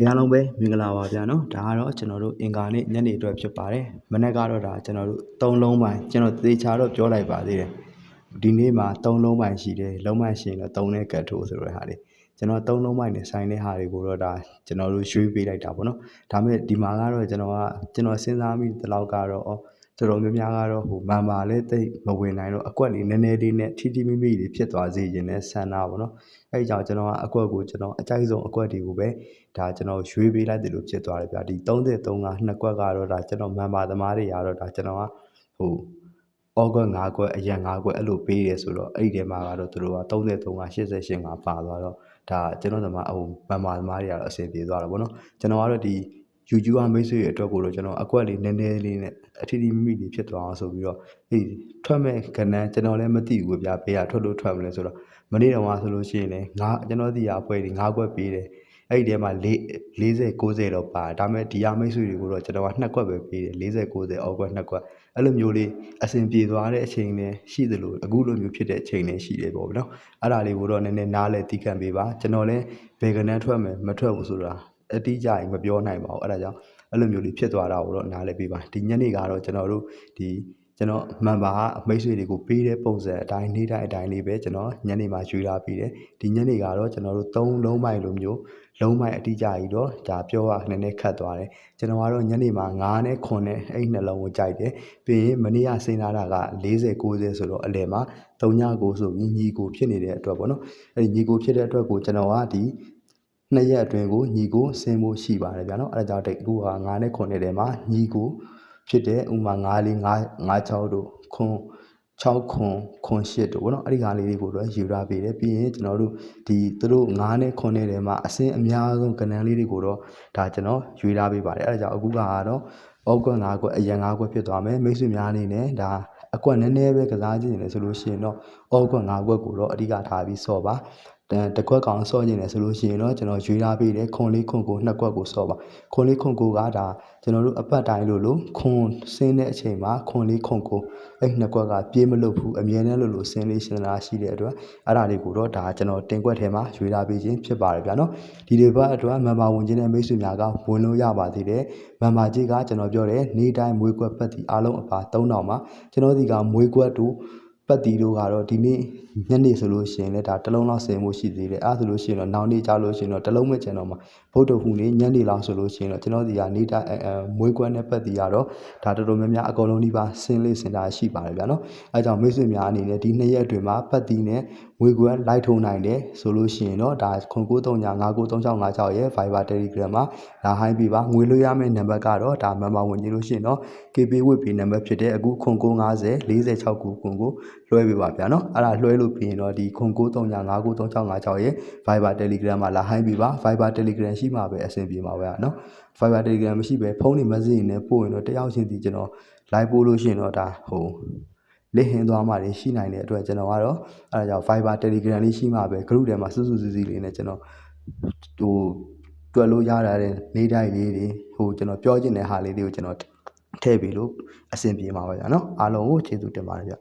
ကရလုံးပဲမင်္ဂလာပါဗျာနော်ဒါကတော့ကျွန်တော်တို့အင်္ဂါနေ့ညနေအတွက်ဖြစ်ပါတယ်မနေ့ကတော့ဒါကျွန်တော်တို့၃လုံးပိုင်းကျွန်တော်သေချာတော့ပြောလိုက်ပါသေးတယ်ဒီနေ့မှာ၃လုံးပိုင်းရှိတယ်လုံးပိုင်းရှိရင်တော့၃နဲ့ကတ်ထိုးဆိုတဲ့ဟာတွေကျွန်တော်၃လုံးပိုင်းနဲ့ဆိုင်တဲ့ဟာတွေကိုတော့ဒါကျွန်တော်တို့ရွှေ့ပေးလိုက်တာပေါ့နော်ဒါပေမဲ့ဒီမှာကတော့ကျွန်တော်စဉ်းစားမိတဲ့လောက်ကတော့တော်တော်များများကတော့မန်မာလည်းတိတ်မဝင်နိုင်တော့အကွက်လေးနည်းနည်းလေးနဲ့ထိထိမိမိလေးဖြစ်သွားစေခြင်းနဲ့ဆန္ဒပေါ့နော်အဲ့ကြောင့်ကျွန်တော်ကအကွက်ကိုကျွန်တော်အကြိုက်ဆုံးအကွက်တွေကိုပဲဒါကျွန်တော်ရွှေ့ပေးလိုက်တယ်လို့ဖြစ်သွားတယ်ဗျာဒီ33ကနှစ်ကွက်ကတော့ဒါကျွန်တော်မန်မာသမားတွေကတော့ဒါကျွန်တော်ကဩကွက်5ကွက်အရန်5ကွက်အဲ့လိုပေးတယ်ဆိုတော့အဲ့ဒီထဲမှာကတော့သူတို့က33က88ကပါသွားတော့ဒါကျွန်တော်မန်မာသမားတွေကတော့အဆင်ပြေသွားတာပေါ့နော်ကျွန်တော်ကတော့ဒီYouTube မိတ်ဆွေတွေအတွက်ကိုတော့ကျွန်တော်အကွက်လေးနည်းနည်းလေးနဲ့အထီးထီးမိမိလေးဖြစ်သွားအောင်ဆိုပြီးတော့ထွက်မဲ့ကဏ္ဍကျွန်တော်လည်းမသိဘူးဗျာဘေးကထွက်လို့ထွက်မလဲဆိုတော့မနေ့တုန်းကဆိုလို့ရှိရင်လည်းကျွန်တော်ဒီအဖွဲတွေ5ကွက်ပေးတယ်အဲ့ဒီထဲမှာ40 90တော့ပါဒါပေမဲ့ဒီမိတ်ဆွေတွေကိုတော့ကျွန်တော်က2ကွက်ပဲပေးတယ်40 90အောက်ကွက်2ကွက်အဲ့လိုမျိုးလေးအဆင်ပြေသွားတဲ့အချိန်နဲ့ရှိသလိုအခုလိုမျိုးဖြစ်တဲ့အချိန်နဲ့ရှိတယ်ပေါ့ဗျာနော်အဲ့ဒါလေးကိုတော့နည်းနည်းနားလဲတီးခံပေးပါကျွန်တော်လည်းဘယ်ကဏ္ဍထွက်မယ်မထွက်ဘူးဆိုတာအတိအကျမပြောနိုင်ပါဘူးအဲ့ဒါကြောင့်အဲ့လိုမျိုးလေးဖြစ်သွားတာကိုတော့နားလဲပေးပါဒီညနေကတော့ကျွန်တော်တို့ကျွန်တော်မန်ပါအမိတ်ဆွေတွေကိုပေးတဲ့ပုံစံအတိုင်းနေ့တိုင်းအတိုင်းလေးပဲကျွန်တော်ညနေမှာရွှေ့လာပြီးတယ်ဒီညနေကတော့ကျွန်တော်တို့3လုံးပိုင်းလိုမျိုးလုံးပိုင်းအတိအကျကြီးတော့ဒါပြောရနည်းနည်းခတ်သွားတယ်ကျွန်တော်ကတော့ညနေမှာ9နဲ့9နဲ့အဲ့နှလုံးကိုကြိုက်တယ်ပြီးရင်မနေ့ကစဉ်းစားတာက40 90ဆိုတော့အလယ်မှာ39ဆိုပြီးညီကိုဖြစ်နေတဲ့အတွက်ပေါ့နော်အဲ့ဒီညီကိုဖြစ်တဲ့အတွက်ကိုကျွန်တော်ကဒီ2ရက်အတွင်းကိုညီကိုဆင်းဖို့ရှိပါတယ်ဗျာနော်အဲ့ဒါကြောင့်အခုက9နဲ့9နဲ့ထဲမှာညီကိုဖြစ်တဲ့ဥမာ9 4 5 6တို့ခွန်6ခွန်8တို့ဗောနော်အဲ့ဒီကားလေးတွေကိုတော့ယူရပေးတယ်ပြီးရင်ကျွန်တော်တို့သူတို့9နဲ့9နဲ့ထဲမှာအစင်းအများဆုံးကဏ္ဍလေးတွေကိုတော့ဒါကျွန်တော်ယူရပေးပါတယ်အဲ့ဒါကြောင့်အခုကတော့ဩကွက်5ကွက်အရန်5ကွက်ဖြစ်သွားမယ်မိတ်ဆွေများအနေနဲ့ဒါအကွက်နည်းနည်းပဲကစားကြည့်နေတယ်ဆိုလို့ရှိရင်တော့ဩကွက်5ကွက်ကိုတော့အဓိကထားပြီးစော့ပါတကွက်ကောင်စော့နေတယ်ဆိုလို့ရှိရင်တော့ကျွန်တော်ရွေးထားပေးတယ်ခွန်လေးခွန်ကို2ကွက်ကိုစော့ပါခွန်လေးခွန်ကိုကဒါကျွန်တော်တို့အပတ်တိုင်းလို့ခွန်ဆင်းတဲ့အချိန်မှာခွန်လေးခွန်ကိုအဲ့2ကွက်ကပြေးမလို့ဘူးအမြဲတမ်းလို့ဆင်းလေးရှင်းလာရှိတဲ့အတွက်အဲ့ဒါလေးကိုတော့ဒါကျွန်တော်တင်ကွက်ထဲမှာရွေးထားပေးခြင်းဖြစ်ပါတယ်ဗျာနော်ဒီတစ်ပတ်အတွက်မန်မာဝင်ခြင်းနဲ့မိတ်ဆွေများကဝင်လို့ရပါသေးတယ်မန်မာကြီးကကျွန်တော်ပြောတယ်နေ့တိုင်းမွေးကွက်ပတ်တီအားလုံးအပါ3000မှာကျွန်တော်ဒီကမွေးကွက်တို့ပတ်တီတို့ကတော့ဒီနေ့ညနေဆိုလို့ရှိရင်လည်းဒါတစ်လုံးလောက်ဆင်မှုရှိသေးတယ်အဲ့ဆိုလို့ရှိရင်တော့နောက်နေ့ကြာလို့ရှိရင်တော့တစ်လုံးမဲ့ကျန်တော့မှာဗုဒ္ဓဟူနေ့ညနေလောက်ဆိုလို့ရှိရင်တော့ကျွန်တော်ဒီကနေတာမွေးကွက်နဲ့ပတ်တီကတော့ဒါတော်တော်များများအကုန်လုံးဒီပါဆင်းလေးစင်တာရှိပါတယ်ဗျာနော်အဲကြောင့်မိတ်ဆွေများအနေနဲ့ဒီ2ရက်အတွင်းမှာပတ်တီနဲ့မွေးကွက်လိုက်ထုံနိုင်တယ်ဆိုလို့ရှိရင်တော့ဒါ0939593656ရဲ့ Viber Telegram မှာလာဟိုင်းပြပါငွေလို့ရမယ့်နံပါတ်ကတော့ဒါမန်ပါဝင်ကြည့်လို့ရှိရင်တော့ KB ဝစ်ပီနံပါတ်ဖြစ်တဲ့အခု0950 46ကိုလွှဲပေးပါဗျာနော်အဲ့ဒါလွှဲလို့ပြီးရင်တော့ဒီ0939593656ရဲ့ Viber Telegram မှာလာဟိုင်းပြပါ Viber Telegram ရှိမှပဲအဆင်ပြေမှာပဲနော် Viber Telegram မရှိပဲဖုန်းတွေ message နဲ့ပို့ရင်တော့တယောက်ချင်းစီကျွန်တော် live ပို့လို့ရှိရင်တော့ဒါလက်ဟင်းသွားမှတွေရှိနိုင်တဲ့အတွက်ကျွန်တော်ကတော့အဲ့ဒါကြောင့် Viber Telegram လေးရှိမှပဲ group ထဲမှာစုစုစည်းစည်းလေးနဲ့ကျွန်တော်တွက်လို့ရတဲ့နေ့တိုင်းလေးတွေကျွန်တော်ပြောချင်တဲ့ဟာလေးတွေကိုကျွန်တော်ထည့်ပြီးလို့အဆင်ပြေမှာပါဗျာနော်အားလုံးကိုကျေးဇူးတင်ပါတယ်ဗျ